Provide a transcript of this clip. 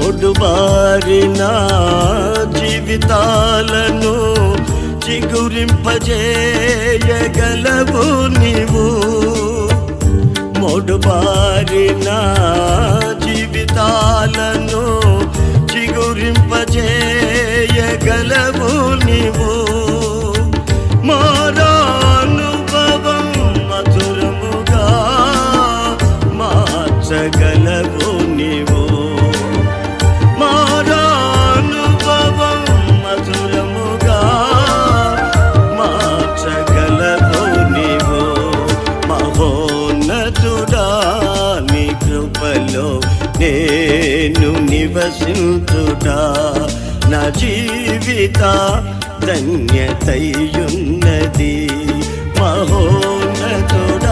మోడుబారిన జీవితాలను చిగురింపజేయగలవు నీవు. మోడుబారిన జీవితాలను చిగురింపజేయగలవు నీవు. మారానుభవం మధురముగా మార్చగలవు నీవు. మారానుభవం మధురముగా మార్చగలవు నీవు. మహోన్నతుడా నీ కృపలో నేను నివసించుటా నా జీవిత ధన్యతయున్నది. మహోన్నతుడా